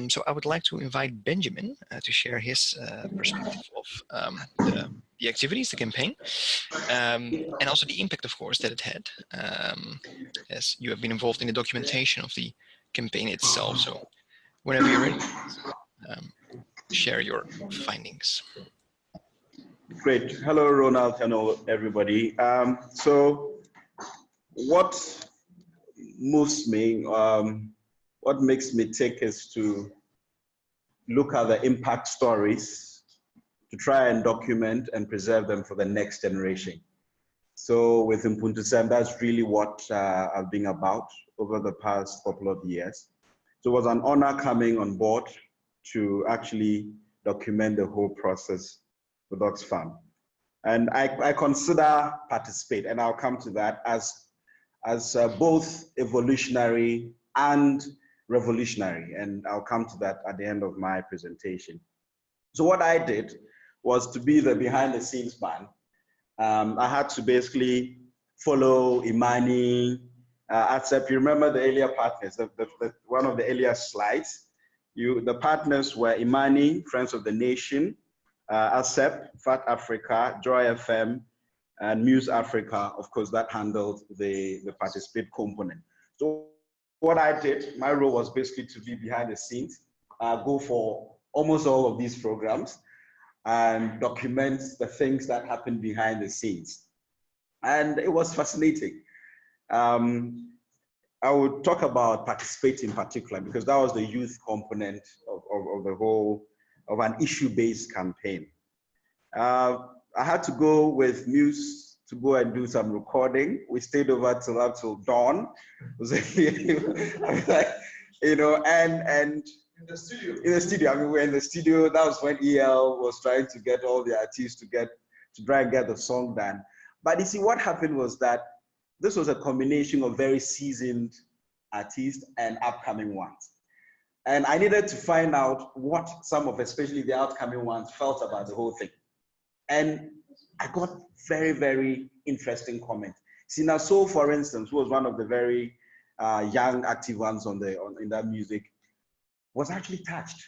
So I would like to invite Benjamin to share his perspective of the activities, the campaign, and also the impact, of course, that it had, as you have been involved in the documentation of the campaign itself. So whenever you're ready, share your findings. Great. Hello, Ronald. Hello, everybody. So what moves me, what makes me tick is to look at the impact stories, to try and document and preserve them for the next generation. So with Mpuntusem, that's really what I've been about over the past couple of years. So it was an honor coming on board to actually document the whole process with Oxfam. And I consider Participate, and I'll come to that, as both evolutionary and revolutionary, and I'll come to that at the end of my presentation. So what I did was to be the behind-the-scenes man. I had to basically follow Imani, Acep. You remember the earlier partners, one of the earlier slides. The partners were Imani, Friends of the Nation, Acep, Fat Africa, Joy FM, and Muse Africa, of course, that handled the Participate component. So what I did, my role was basically to be behind the scenes, go for almost all of these programs and document the things that happened behind the scenes. And it was fascinating. I would talk about Participate in particular, because that was the youth component of the whole, of an issue-based campaign. I had to go with Muse to go and do some recording. We stayed over till dawn. You know, and in the studio. In the studio. I mean, we're in the studio. That was when EL was trying to get all the artists to try and get the song done. But you see, what happened was that this was a combination of very seasoned artists and upcoming ones. And I needed to find out what some of, especially the upcoming ones, felt about the whole thing. And I got very, very interesting comments. Sina Soul, for instance, who was one of the very young active ones in that music, was actually touched.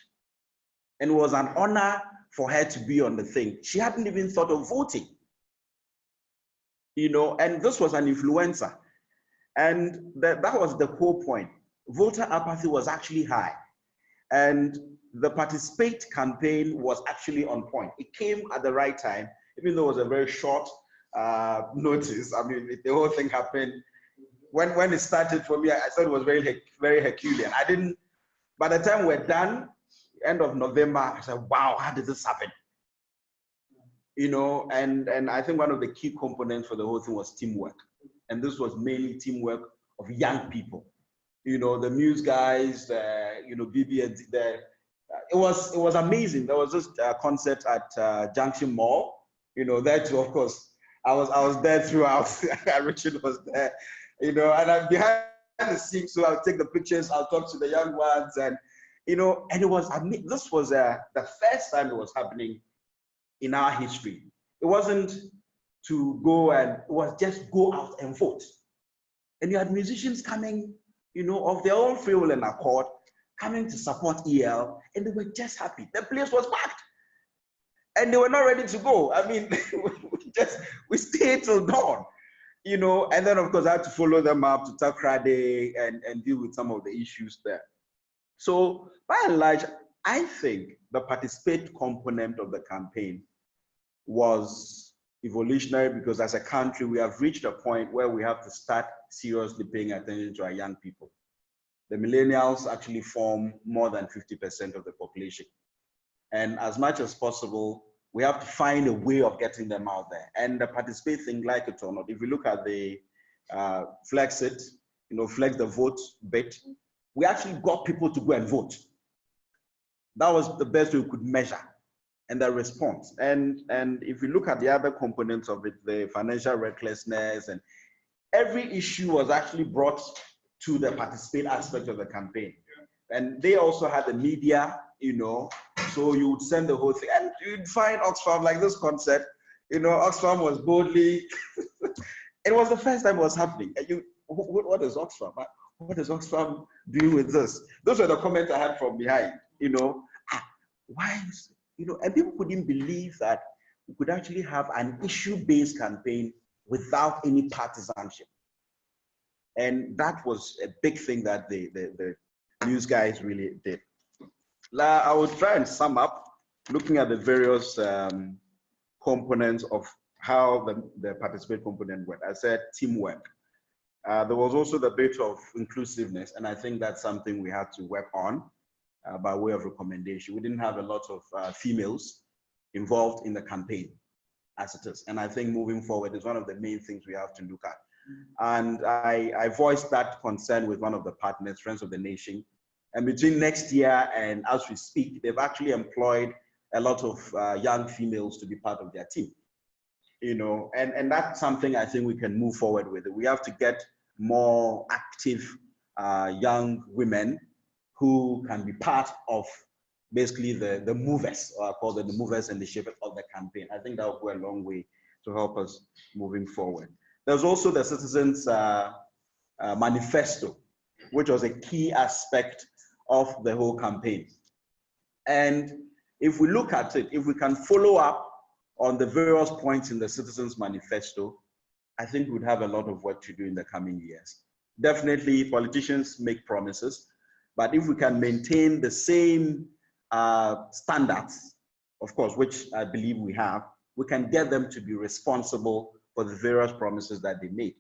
And it was an honor for her to be on the thing. She hadn't even thought of voting. You know, and this was an influencer. And that was the whole point. Voter apathy was actually high. And the Participate campaign was actually on point. It came at the right time, even though it was a very short notice. I mean, the whole thing happened. When it started for me, I thought it was very, very Herculean. I didn't, by the time we're done, end of November, I said, wow, how did this happen? You know, and I think one of the key components for the whole thing was teamwork. And this was mainly teamwork of young people. You know, the Muse guys, you know, BB, it was amazing. There was this concert at Junction Mall. You know, there too, of course, I was there throughout. Richard was there, you know, and I'm behind the scenes, so I'll take the pictures, I'll talk to the young ones, and you know, and it was, I mean, this was the first time it was happening in our history. It wasn't to go and, it was just go out and vote. And you had musicians coming, you know, of their own free will and accord, coming to support EL, and they were just happy. The place was packed. And they were not ready to go. I mean, we stayed till dawn, you know, and then of course I had to follow them up to Takrade and deal with some of the issues there. So by and large, I think the Participate component of the campaign was evolutionary, because as a country, we have reached a point where we have to start seriously paying attention to our young people. The millennials actually form more than 50% of the population. And as much as possible, we have to find a way of getting them out there. And the Participate thing, like it or not, if you look at the flex it, you know, flex the vote bit, we actually got people to go and vote. That was the best we could measure, and the response. And if you look at the other components of it, the financial recklessness, and every issue was actually brought to the Participate aspect of the campaign. And they also had the media, you know, so you would send the whole thing, and you'd find Oxfam, like this concert, you know, Oxfam was boldly, it was the first time it was happening. And what is Oxfam? what is Oxfam doing with this? Those were the comments I had from behind, why, and people couldn't believe that we could actually have an issue-based campaign without any partisanship. And that was a big thing that the news guys really did. I will try and sum up, looking at the various components of how the participate component went. I said teamwork. There was also the bit of inclusiveness, and I think that's something we had to work on by way of recommendation. We didn't have a lot of females involved in the campaign as it is. And I think moving forward is one of the main things we have to look at. And I voiced that concern with one of the partners, Friends of the Nation. And between next year and as we speak, they've actually employed a lot of young females to be part of their team. And that's something I think we can move forward with. We have to get more active young women who can be part of basically the movers, or I call them the movers and the shapers of the campaign. I think that will go a long way to help us moving forward. There's also the Citizens Manifesto, which was a key aspect of the whole campaign. And if we look at it, if we can follow up on the various points in the Citizens Manifesto, I think we'd have a lot of work to do in the coming years. Definitely, politicians make promises, but if we can maintain the same standards, of course, which I believe we have, we can get them to be responsible for the various promises that they made.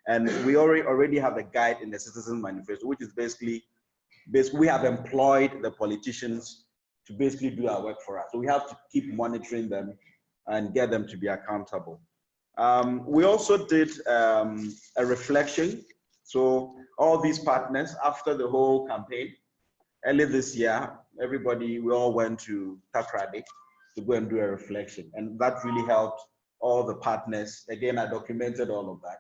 And we already have a guide in the Citizens Manifesto, which is basically we have employed the politicians to basically do our work for us. So we have to keep monitoring them and get them to be accountable. We also did a reflection. So all these partners, after the whole campaign, early this year, we all went to Takrade to go and do a reflection. And that really helped all the partners. Again, I documented all of that.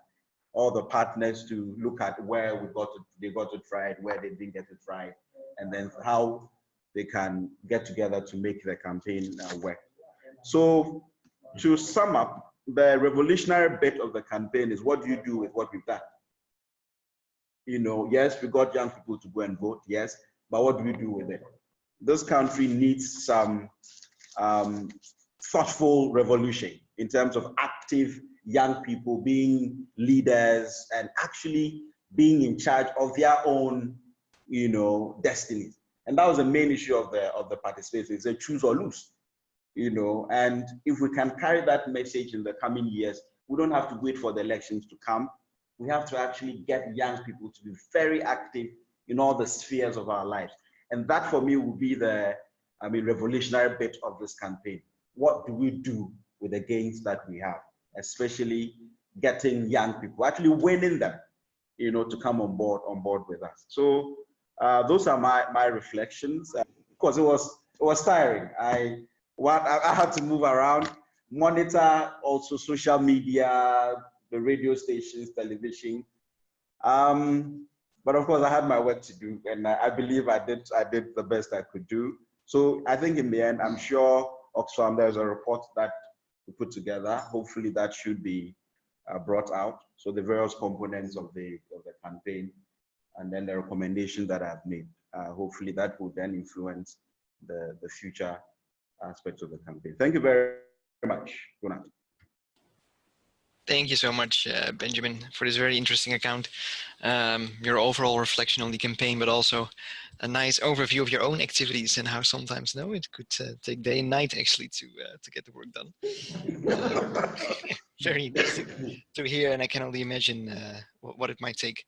All the partners to look at where they got it right, where they didn't get it right, and then how they can get together to make the campaign work. So to sum up, the revolutionary bit of the campaign is, what do you do with what we've done? Yes, we got young people to go and vote, yes, but what do we do with it? This country needs some thoughtful revolution in terms of active young people being leaders and actually being in charge of their own, destinies. And that was the main issue of the participation. It's a choose or lose, and if we can carry that message in the coming years, we don't have to wait for the elections to come. We have to actually get young people to be very active in all the spheres of our lives. And that for me will be the, revolutionary bit of this campaign. What do we do with the gains that we have? Especially getting young people, actually winning them, to come on board with us. So those are my reflections. Of course, it was tiring. I had to move around, monitor also social media, the radio stations, television. But of course, I had my work to do, and I believe I did the best I could do. So I think in the end, I'm sure Oxfam, there's a report that we put together. Hopefully that should be brought out. So the various components of the campaign, and then the recommendations that I've made. Hopefully that will then influence the future aspects of the campaign. Thank you very much. Good night. Thank you so much, Benjamin, for this very interesting account. Your overall reflection on the campaign, but also a nice overview of your own activities and how sometimes it could take day and night actually to get the work done. Very interesting to hear, and I can only imagine what it might take.